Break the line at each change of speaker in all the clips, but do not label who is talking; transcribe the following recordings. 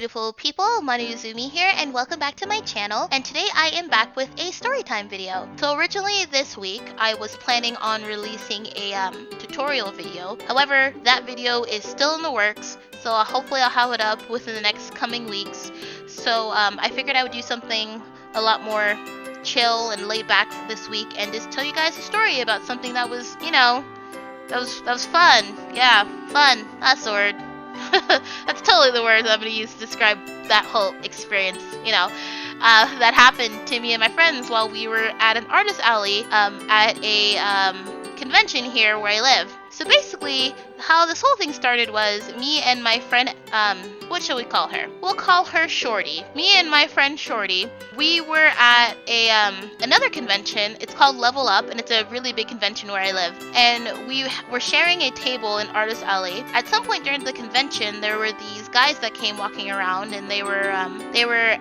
beautiful people, my name is Zumi here, and welcome back to my channel. And today I am back with a storytime video. So originally this week, I was planning on releasing a tutorial video. However, that video is still in the works, so hopefully I'll have it up within the next coming weeks. So I figured I would do something a lot more chill and laid back this week and just tell you guys a story about something that was, you know, that was fun. Yeah, fun. That's the word. That's totally the word I'm going to use to describe that whole experience, you know, that happened to me and my friends while we were at an artist alley at a convention here where I live. So basically, how this whole thing started was me and my friend, what shall we call her? We'll call her Shorty. Me and my friend Shorty, we were at a another convention. It's called Level Up, and it's a really big convention where I live. And we were sharing a table in Artist Alley. At some point during the convention, there were these guys that came walking around, and they were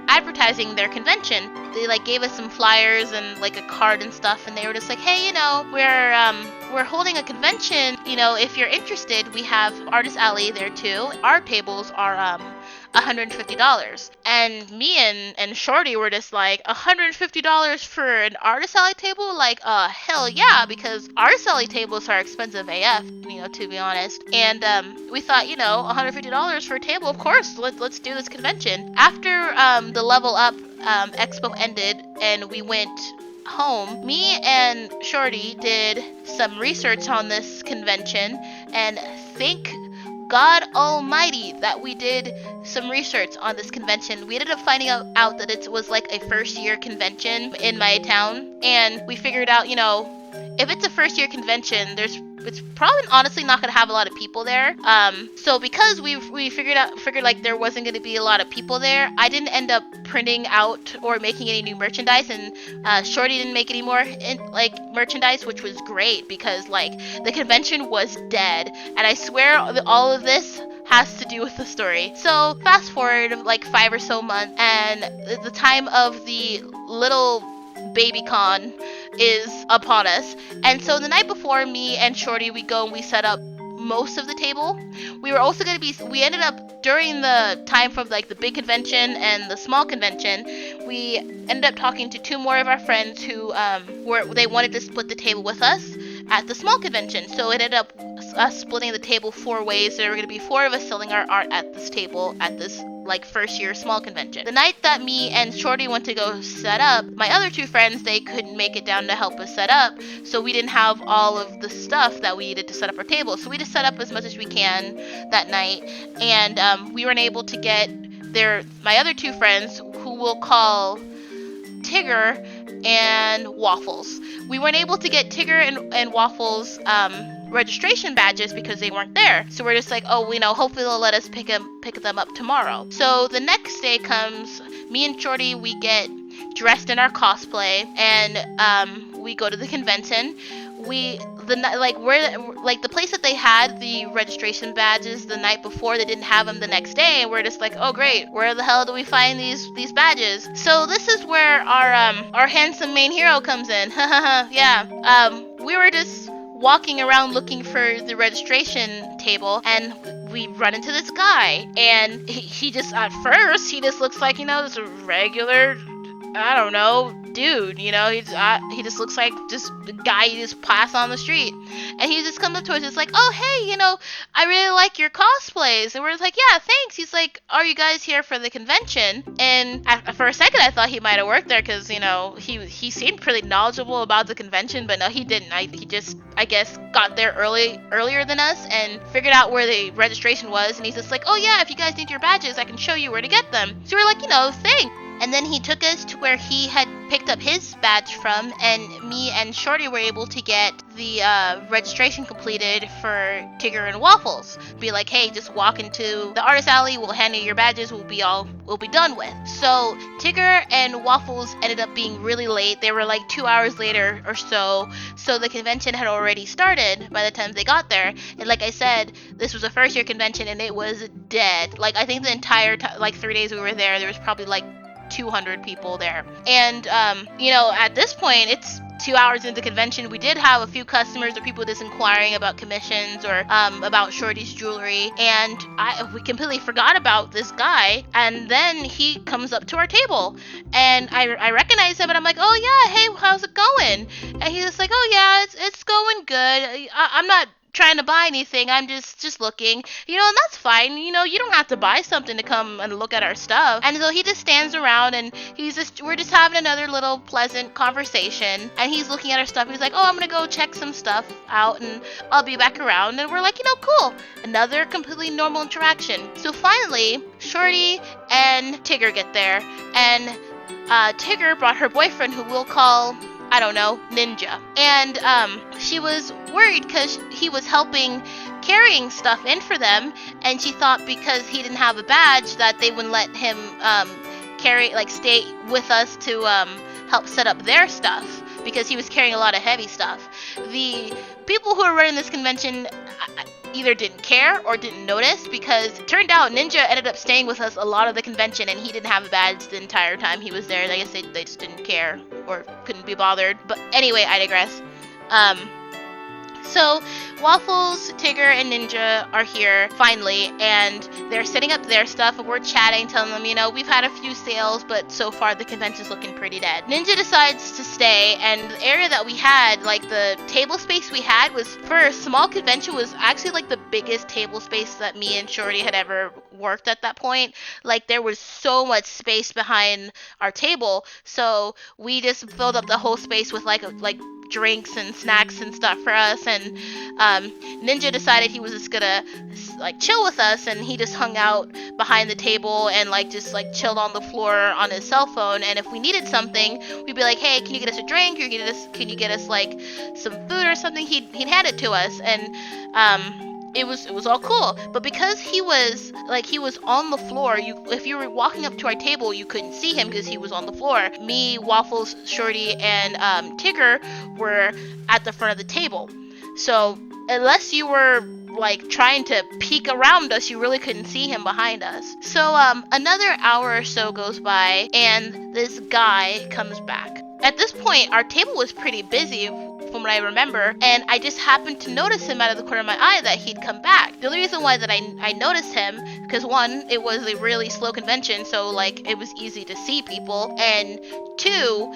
advertising their convention. They like gave us some flyers and like a card and stuff, and they were just like, hey, you know, we're holding a convention. You know, if you're interested, we have Artist Alley there too. Our tables are $150. And me and Shorty were just like, $150 for an Artist Alley table? Like, hell yeah, because Artist Alley tables are expensive AF, you know, to be honest. And we thought, you know, $150 for a table, of course, let's do this convention. After the Level Up expo ended and we went home, me and Shorty did some research on this convention, and thank God Almighty that we did some research on this convention. We ended up finding out that it was like a first year convention in my town, and we figured out, you know, if it's a first year convention, it's probably honestly not going to have a lot of people there. So because we figured like there wasn't going to be a lot of people there, I didn't end up printing out or making any new merchandise, and Shorty didn't make any more merchandise, which was great because like the convention was dead. And I swear all of this has to do with the story. So fast forward like 5 or so months, and the time of the little baby con is upon us. And so the night before, me and Shorty, we go and we set up most of the table. We ended up during the time from like the big convention and the small convention, we ended up talking to 2 more of our friends who they wanted to split the table with us at the small convention. So it ended up us splitting the table 4 ways. There were going to be 4 of us selling our art at this table at this like first year small convention. The night that me and Shorty went to go set up, my other 2 friends, they couldn't make it down to help us set up, so we didn't have all of the stuff that we needed to set up our table. So we just set up as much as we can that night, and we weren't able to get my other 2 friends, who we'll call Tigger and Waffles. We weren't able to get Tigger and Waffles registration badges because they weren't there. So we're just like, oh, you know, hopefully they'll let us pick them up tomorrow. So the next day comes, me and Shorty, we get dressed in our cosplay, and we go to the convention. The place that they had the registration badges the night before, they didn't have them the next day, and we're just like, oh great, where the hell do we find these badges? So this is where our handsome main hero comes in. Yeah. We were just walking around looking for the registration table, and we run into this guy, and he just, at first, he just looks like, you know, just a regular, I don't know, dude, you know, he just looks like just a guy you just pass on the street, and he just comes up to us, it's like, oh hey, you know, I really like your cosplays, and we're just like, yeah, thanks. He's like, are you guys here for the convention? And for a second I thought he might have worked there, because, you know, he seemed pretty knowledgeable about the convention, but no, he didn't. He just, I guess, got there earlier than us and figured out where the registration was, and he's just like, oh yeah, if you guys need your badges, I can show you where to get them. So we're like, you know, thanks. And then he took us to where he had picked up his badge from, and me and Shorty were able to get the registration completed for Tigger and Waffles. Be like, hey, just walk into the artist alley, we'll hand you your badges, we'll be done with. So Tigger and Waffles ended up being really late. They were like 2 hours later or so. So the convention had already started by the time they got there. And like I said, this was a first year convention, and it was dead. Like, I think the entire 3 days we were there was probably like 200 people there. And you know, at this point, 2 hours into the convention, we did have a few customers or people just inquiring about commissions or about Shorty's jewelry, and we completely forgot about this guy. And then he comes up to our table, and I recognize him, and I'm like, oh yeah, hey, how's it going? And he's just like, oh yeah, it's going good. I'm not trying to buy anything, I'm just looking, and that's fine. You don't have to buy something to come and look at our stuff. And so he just stands around, and we're just having another little pleasant conversation, and he's looking at our stuff. He's like, oh, I'm gonna go check some stuff out, and I'll be back around. And we're like, cool, another completely normal interaction. So finally, Shorty and Tigger get there, and Tigger brought her boyfriend, who we'll call, I don't know, Ninja. And she was worried because he was helping carrying stuff in for them, and she thought because he didn't have a badge that they wouldn't let him stay with us to help set up their stuff, because he was carrying a lot of heavy stuff. The people who were running this convention either didn't care or didn't notice, because it turned out Ninja ended up staying with us a lot of the convention, and he didn't have a badge the entire time he was there. I guess they just didn't care or couldn't be bothered. But anyway, I digress. So Waffles, Tigger, and Ninja are here finally, and they're setting up their stuff, and we're chatting, telling them, we've had a few sales, but so far the convention's looking pretty dead. Ninja decides to stay, and the area that we had, the table space we had, was, for a small convention, was actually the biggest table space that me and Shorty had ever worked at that point. There was so much space behind our table, so we just filled up the whole space with drinks and snacks and stuff for us. And Ninja decided he was just gonna chill with us, and he just hung out behind the table and just chilled on the floor on his cell phone. And if we needed something, we'd be like, hey, can you get us a drink, or can you get us some food or something? He'd hand it to us, and it was all cool. But because he was on the floor, if you were walking up to our table, you couldn't see him because he was on the floor. Me, Waffles, Shorty, and Tigger were at the front of the table. So unless you were trying to peek around us, you really couldn't see him behind us. So another hour or so goes by, and this guy comes back. At this point, our table was pretty busy from what I remember, and I just happened to notice him out of the corner of my eye that he'd come back. The only reason why that I noticed him, because one, it was a really slow convention, so it was easy to see people, and two,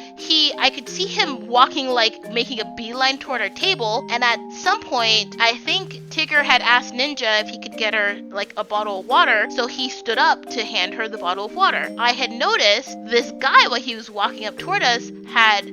I could see him walking making a beeline toward our table. And at some point, I think Tigger had asked Ninja if he could get her a bottle of water, so he stood up to hand her the bottle of water. I had noticed this guy, while he was walking up toward us, had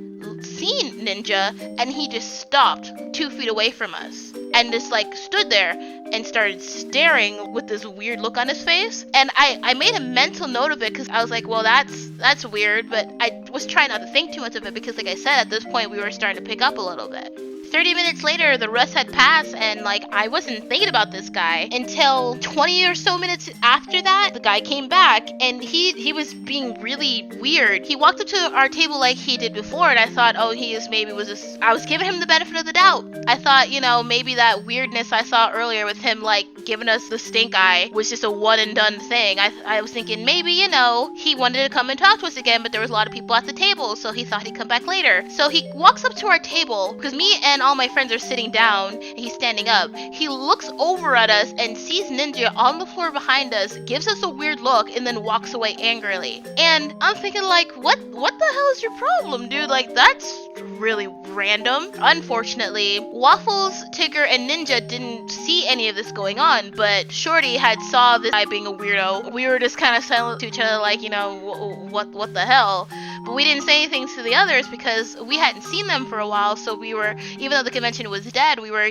seen Ninja, and he just stopped 2 feet away from us and just stood there and started staring with this weird look on his face. And I made a mental note of it, because I was like, well, that's weird, but I was trying not to think too much of it, because like I said, at this point we were starting to pick up a little bit. 30 minutes later, the rest had passed, and I wasn't thinking about this guy until 20 or so minutes after that. The guy came back, and he was being really weird. He walked up to our table like he did before, and I thought, oh, I was giving him the benefit of the doubt. I thought, maybe that weirdness I saw earlier with him giving us the stink eye was just a one and done thing. I was thinking maybe, he wanted to come and talk to us again, but there was a lot of people at the table, so he thought he'd come back later. So he walks up to our table, because me and all my friends are sitting down, and he's standing up. He looks over at us and sees Ninja on the floor behind us, gives us a weird look, and then walks away angrily. And I'm thinking what the hell is your problem, dude? That's really random. Unfortunately, Waffles, Tigger, and Ninja didn't see any of this going on, but Shorty had saw this guy being a weirdo. We were just kind of silent to each other, what the hell? But we didn't say anything to the others because we hadn't seen them for a while, so we were, even though the convention was dead, we were,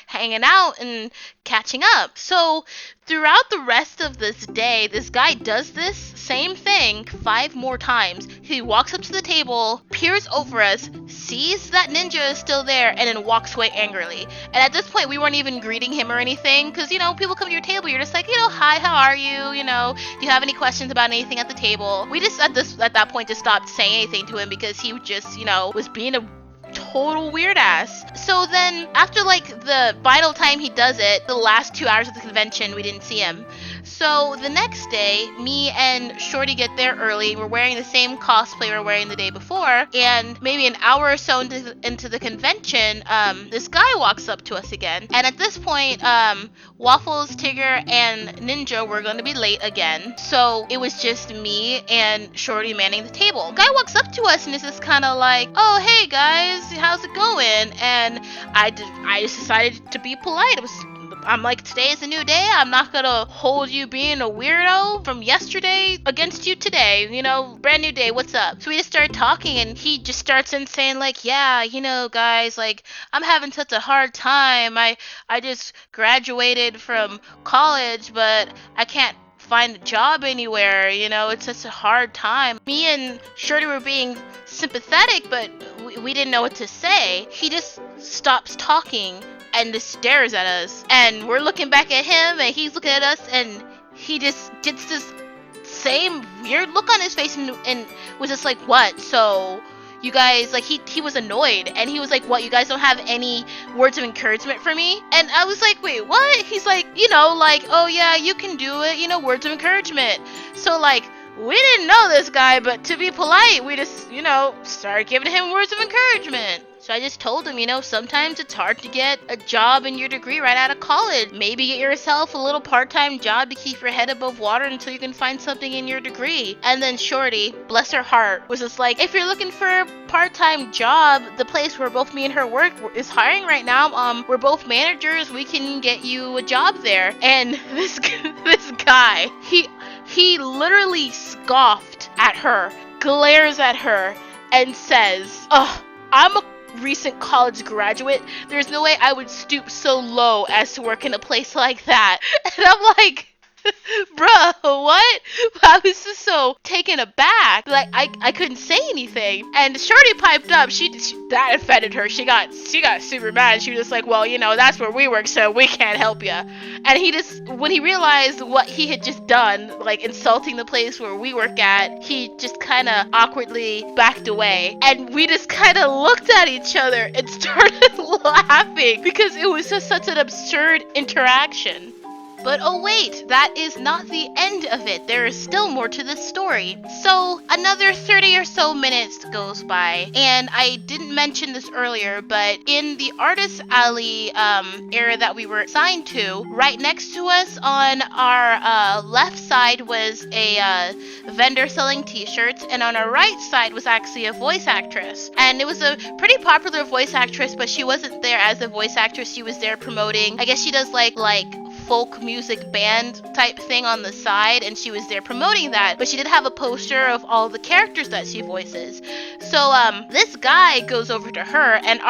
hanging out and catching up. So throughout the rest of this day, this guy does this same thing 5 more times. He walks up to the table, peers over us, sees that Ninja is still there, and then walks away angrily. And at this point, we weren't even greeting him or anything, because, people come to your table, you're just hi, how are you? Do you have any questions about anything at the table? We just, at that point, just stopped saying anything to him, because he just, was being a total weird ass. So then after the final time he does it, the last 2 hours of the convention, we didn't see him. So the next day, me and Shorty get there early. We're wearing the same cosplay we were wearing the day before, and maybe an hour or so into the convention, this guy walks up to us again. And at this point, Waffles, Tigger, and Ninja were going to be late again. So it was just me and Shorty manning the table. Guy walks up to us and is just kind of like, "Oh, hey guys, how's it going?" And I just decided to be polite. I'm like, today is a new day. I'm not gonna hold you being a weirdo from yesterday against you today. You know, brand new day. What's up? So we just started talking, and he just starts in saying like, "Yeah, you know, guys, like I'm having such a hard time. I just graduated from college, but I can't find a job anywhere. You know, it's such a hard time." Me and Shorty were being sympathetic, but we didn't know what to say. He just stops talking and just stares at us, and we're looking back at him, and he's looking at us, and he just gets this same weird look on his face, and was just like, "What? So you guys," like he was annoyed, and he was like, "What, you guys don't have any words of encouragement for me?" And I was like, "Wait, what?" He's like, you know, like, "Oh yeah, you can do it, you know, words of encouragement." So like, we didn't know this guy, but to be polite, we just, you know, started giving him words of encouragement. So I just told him, you know, sometimes it's hard to get a job in your degree right out of college. Maybe get yourself a little part-time job to keep your head above water until you can find something in your degree. And then Shorty, bless her heart, was just like, "If you're looking for a part-time job, the place where both me and her work is hiring right now. We're both managers. We can get you a job there." And this guy, he literally scoffed at her, glares at her, and says, "Oh, I'm a recent college graduate. There's no way I would stoop so low as to work in a place like that." And I'm like, "Bruh, what?" I was just so taken aback. Like, I couldn't say anything. And Shorty piped up. That offended her. She got super mad. She was just like, "Well, you know, that's where we work, so we can't help you." And he just, when he realized what he had just done, like insulting the place where we work at, he just kind of awkwardly backed away. And we just kind of looked at each other and started laughing because it was just such an absurd interaction. But oh wait, that is not the end of it. There is still more to this story. So another 30 or so minutes goes by, and I didn't mention this earlier, but in the artist alley area that we were assigned to, right next to us on our left side was a vendor selling t-shirts, and on our right side was actually a voice actress. And it was a pretty popular voice actress, but she wasn't there as a voice actress. She was there promoting, I guess she does like folk music band type thing on the side, and she was there promoting that, but she did have a poster of all the characters that she voices. So this guy goes over to her, and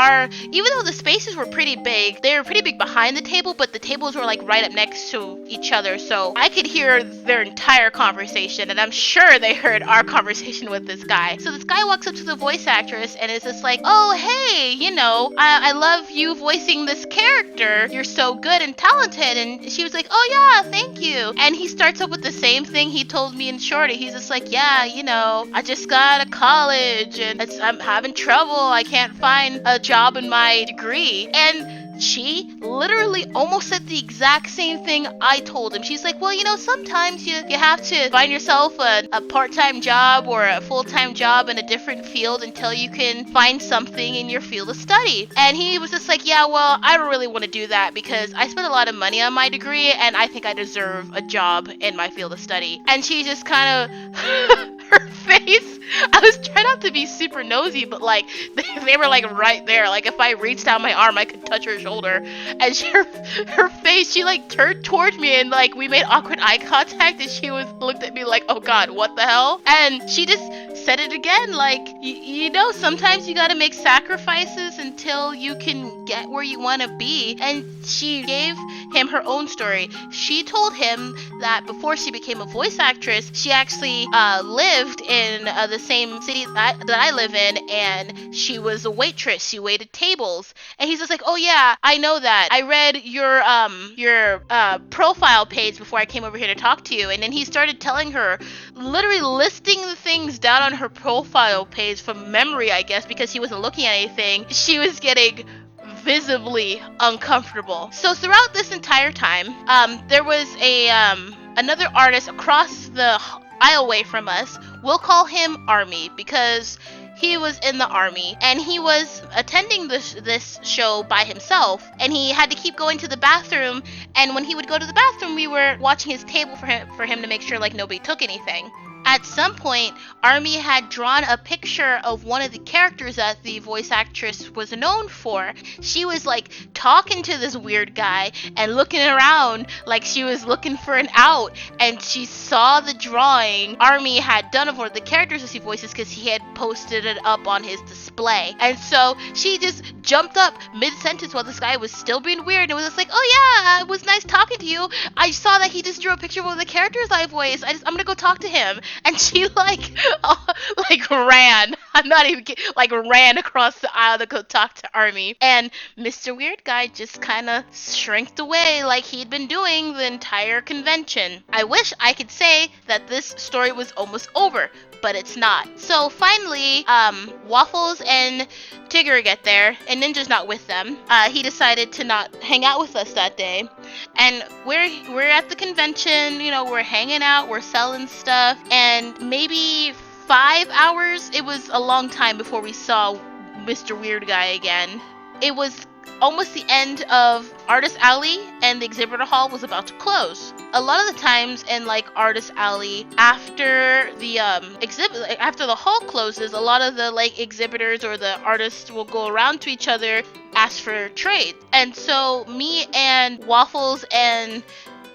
even though the spaces were pretty big, they were pretty big behind the table, but the tables were like right up next to each other, so I could hear their entire conversation, and I'm sure they heard our conversation with this guy. So this guy walks up to the voice actress and is just like, "Oh hey, you know, I love you voicing this character, you're so good and talented." And she was like, "Oh yeah, thank you." And he starts up with the same thing he told me in Shorty. He's just like, "Yeah, you know, I just got out of college and I'm having trouble. I can't find a job in my degree." And she literally almost said the exact same thing I told him. She's like, "Well, you know, sometimes you have to find yourself a part-time job or a full-time job in a different field until you can find something in your field of study." And he was just like, "Yeah, well, I don't really want to do that because I spent a lot of money on my degree and I think I deserve a job in my field of study." And she just kind of her face, I was trying not to be super nosy, but like they were like right there. Like if I reached out my arm, I could touch her shoulder. And her face, she like turned towards me, and like we made awkward eye contact, and she looked at me like, "Oh God, what the hell?" And she just said it again, like, you know, sometimes you gotta make sacrifices until you can get where you want to be. And she gave him her own story. She told him that before she became a voice actress, she actually lived in the same city that I live in, and she was a waitress. She waited tables. And he's just like, "Oh yeah, I know that. I read your profile page before I came over here to talk to you." And then he started telling her, literally listing the things down on her profile page from memory, I guess, because he wasn't looking at anything. She was getting visibly uncomfortable. So throughout this entire time, there was a another artist across the aisleway from us. We'll call him Army because he was in the army and he was attending this show by himself, and he had to keep going to the bathroom, and when he would go to the bathroom we were watching his table for him to make sure like nobody took anything. At some point, Army had drawn a picture of one of the characters that the voice actress was known for. She was like talking to this weird guy and looking around like she was looking for an out, and she saw the drawing Army had done of one of the characters as he voices because he had posted it up on his display. And so she just jumped up mid-sentence while this guy was still being weird and was just like, oh yeah, it was nice talking to you. I saw that he just drew a picture of one of the characters I voiced. I'm gonna go talk to him. And she like ran. I'm not even kidding. Like ran across the aisle to go talk to Army. And Mr. Weird Guy just kind of shrinked away like he'd been doing the entire convention. I wish I could say that this story was almost over, but it's not. So finally, Waffles and Tigger get there, and Ninja's not with them. He decided to not hang out with us that day, and we're at the convention. You know, we're hanging out, we're selling stuff, and maybe 5 hours. It was a long time before we saw Mr. Weird Guy again. It was almost the end of Artist Alley, and the exhibitor hall was about to close. A lot of the times in like Artist Alley, after the after the hall closes, a lot of the like exhibitors or the artists will go around to each other, ask for trade. And so me and Waffles and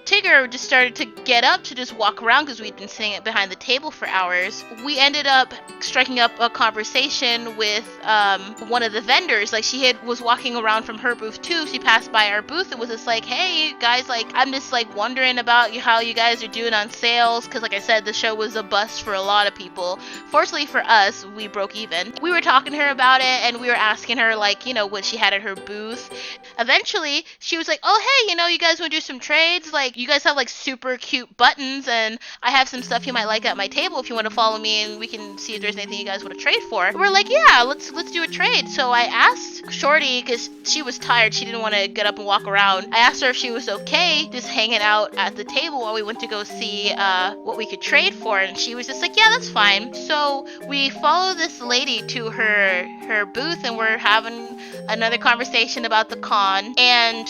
Tigger just started to get up to just walk around because we'd been sitting behind the table for hours. We ended up striking up a conversation with one of the vendors. Like was walking around from her booth too. She passed by our booth and was just like, hey you guys, like I'm just like wondering about how you guys are doing on sales, because like I said, the show was a bust for a lot of people. Fortunately for us, we broke even. We were talking to her about it, and we were asking her like, you know, what she had at her booth. Eventually she was like, oh hey, you know, you guys want to do some trades? Like you guys have like super cute buttons, and I have some stuff you might like at my table if you want to follow me, and we can see if there's anything you guys want to trade for. And we're like, yeah, let's do a trade. So I asked Shorty, because she was tired, she didn't want to get up and walk around. I asked her if she was okay just hanging out at the table while we went to go see what we could trade for, and she was just like, yeah, that's fine. So we follow this lady to her booth, and we're having another conversation about the con. And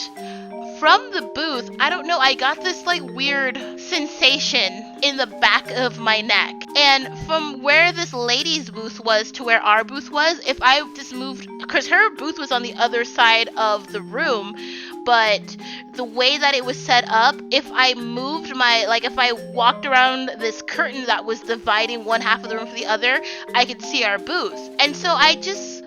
from the booth, I don't know, I got this like weird sensation in the back of my neck. And from where this lady's booth was to where our booth was, if I just moved, because her booth was on the other side of the room, but the way that it was set up, if I moved if I walked around this curtain that was dividing one half of the room from the other, I could see our booth. And so I just,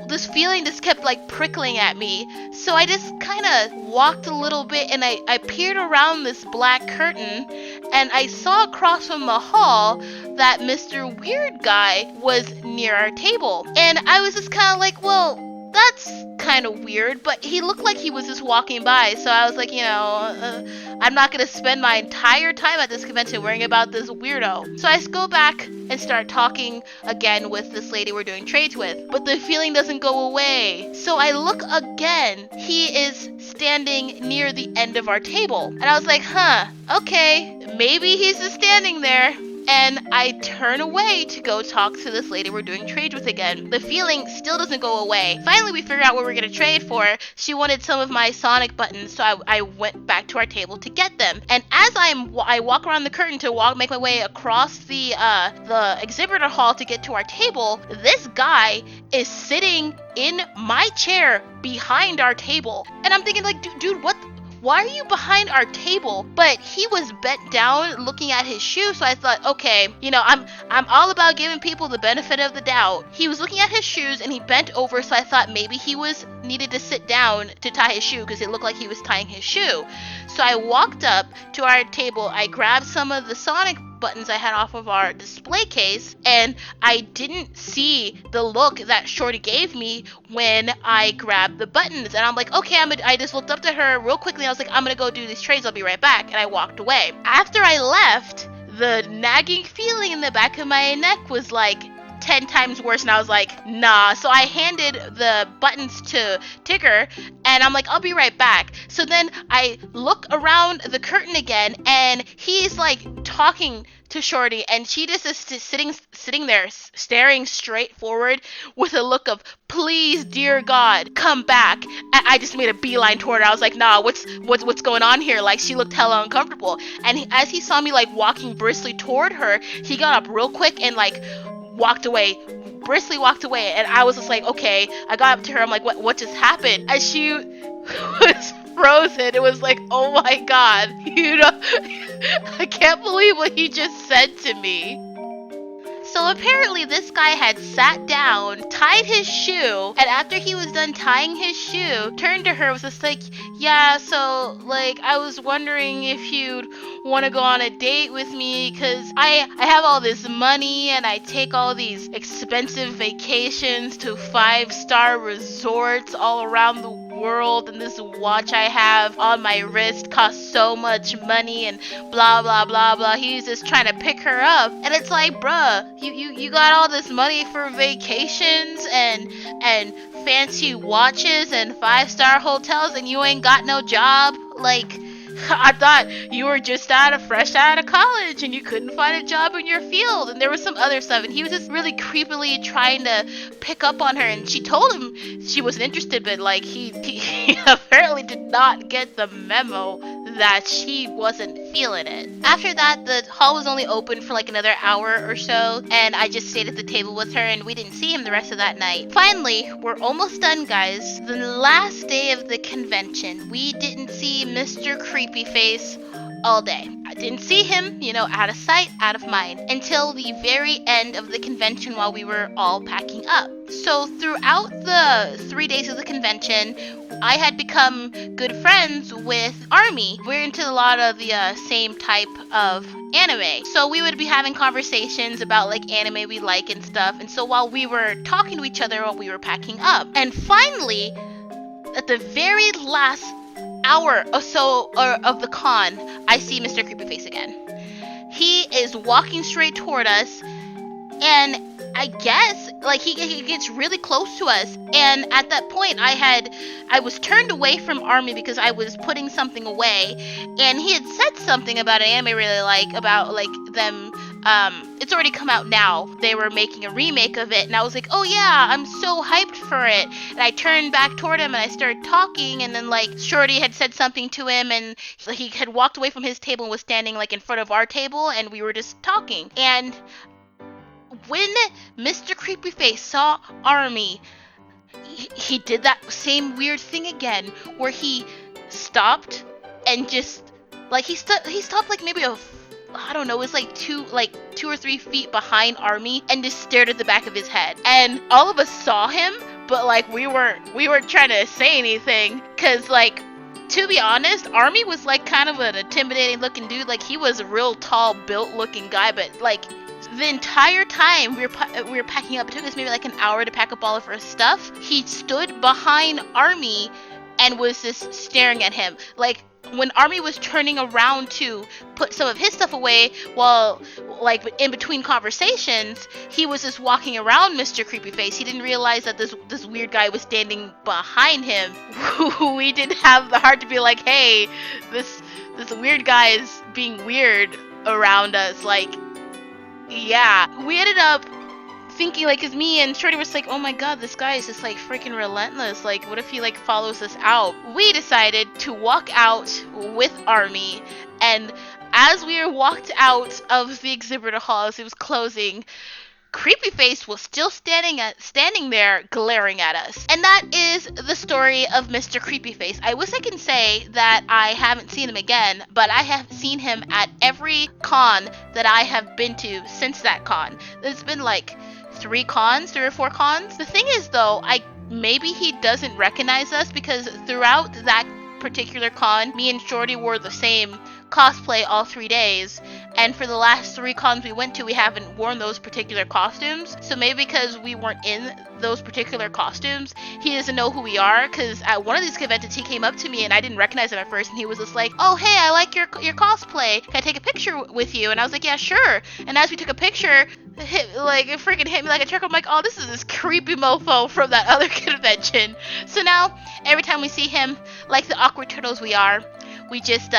this feeling just kept like prickling at me. So I just kind of walked a little bit, and I peered around this black curtain, and I saw across from the hall that Mr. Weird Guy was near our table. And I was just kind of like, well, that's kind of weird, but he looked like he was just walking by, so I was like, you know, I'm not gonna spend my entire time at this convention worrying about this weirdo. So I just go back and start talking again with this lady we're doing trades with, but the feeling doesn't go away. So I look again. He is standing near the end of our table, and I was like, huh, okay, maybe he's just standing there. And I turn away to go talk to this lady we're doing trades with again. The feeling still doesn't go away. Finally, we figure out what we're going to trade for. She wanted some of my Sonic buttons, so I went back to our table to get them. And as I walk around the curtain to make my way across the exhibitor hall to get to our table, this guy is sitting in my chair behind our table. And I'm thinking like, dude, what? Why are you behind our table? But he was bent down looking at his shoe, so I thought, okay, you know, I'm all about giving people the benefit of the doubt. He was looking at his shoes and he bent over, so I thought maybe he needed to sit down to tie his shoe because it looked like he was tying his shoe. So I walked up to our table, I grabbed some of the Sonic buttons I had off of our display case, and I didn't see the look that Shorty gave me when I grabbed the buttons. And I'm like, okay, I just looked up to her real quickly, and I was like, I'm gonna go do these trades, I'll be right back. And I walked away. After I left, the nagging feeling in the back of my neck was like, 10 times worse, and I was like, nah. So I handed the buttons to Tigger, and I'm like, I'll be right back. So then I look around the curtain again, and he's like talking to Shorty, and she just is sitting there staring straight forward with a look of, please, dear God, come back. And I just made a beeline toward her. I was like, nah, what's going on here? Like, she looked hella uncomfortable. And as he saw me like walking briskly toward her, he got up real quick and like walked away, briskly walked away. And I was just like, okay. I got up to her, I'm like, what just happened? And she was frozen. It was like, oh my God, I can't believe what he just said to me. So apparently this guy had sat down, tied his shoe, and after he was done tying his shoe, turned to her, was just like, yeah, so like I was wondering if you'd want to go on a date with me, because I have all this money and I take all these expensive vacations to 5-star resorts all around the world, and this watch I have on my wrist costs so much money, and blah blah blah blah. He's just trying to pick her up, and it's like, bruh, you got all this money for vacations and fancy watches and 5-star hotels, and you ain't got no job. Like, I thought you were just fresh out of college and you couldn't find a job in your field. And there was some other stuff, and he was just really creepily trying to pick up on her, and she told him she wasn't interested, but like he apparently did not get the memo that she wasn't feeling it. After that, the hall was only open for like another hour or so, and I just stayed at the table with her, and we didn't see him the rest of that night. Finally, we're almost done, guys. The last day of the convention, we didn't see Mr. Creepyface all day. I didn't see him, out of sight, out of mind, until the very end of the convention while we were all packing up. So throughout the 3 days of the convention, I had become good friends with Army. We're into a lot of the same type of anime. So we would be having conversations about like anime we like and stuff. And so while we were talking to each other while we were packing up, and finally, at the very last hour or so of the con, I see Mr. Creepyface again. He is walking straight toward us, and I guess like he gets really close to us, and at that point I was turned away from Army because I was putting something away, and he had said something about an anime I really like, about like them. It's already come out now. They were making a remake of it, and I was like, oh yeah, I'm so hyped for it. And I turned back toward him and I started talking, and then like Shorty had said something to him, and he had walked away from his table and was standing like in front of our table, and we were just talking. And when Mr. Creepyface saw Army, he did that same weird thing again, where he stopped and just like he stopped like maybe I don't know, it was like 2 or 3 feet behind Army, and just stared at the back of his head. And all of us saw him, but like we weren't trying to say anything, cause like, to be honest, Army was like kind of an intimidating looking dude. Like, he was a real tall built looking guy, but like the entire time we were packing up, it took us maybe like an hour to pack up all of our stuff. He stood behind Army and was just staring at him. Like, when Army was turning around to put some of his stuff away, while like in between conversations, he was just walking around Mr. Creepyface. He didn't realize that this weird guy was standing behind him. We didn't have the heart to be like, hey, this weird guy is being weird around us. Like, yeah, we ended up thinking, like, cause me and Shorty was like, oh my god, this guy is just like freaking relentless. Like, what if he like follows us out? We decided to walk out with Army, and as we were walked out of the exhibitor hall as it was closing, Creepyface was still standing there glaring at us. And that is the story of Mr. Creepyface. I wish I can say that I haven't seen him again, but I have seen him at every con that I have been to since that con. There's been like 3 or 4 cons. The thing is though, maybe he doesn't recognize us, because throughout that particular con, me and Shorty wore the same cosplay all 3 days, and for the last 3 cons we went to, we haven't worn those particular costumes. So maybe because we weren't in those particular costumes, he doesn't know who we are. Because at one of these conventions, he came up to me and I didn't recognize him at first, and he was just like, "Oh, hey, I like your cosplay. Can I take a picture with you?" And I was like, "Yeah, sure." And as we took a picture, it freaking hit me like a truck. I'm like, "Oh, this is this creepy mofo from that other convention." So now every time we see him, like the awkward turtles we are, we just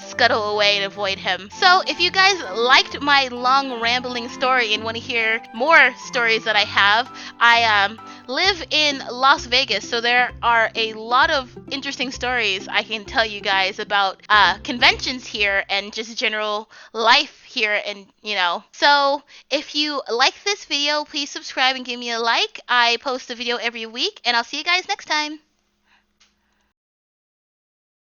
scuttle away and avoid him. So if you guys liked my long rambling story and want to hear more stories that I have, I live in Las Vegas, so there are a lot of interesting stories I can tell you guys about conventions here and just general life here, and so if you like this video, please subscribe and give me a like. I post a video every week, and I'll see you guys next time.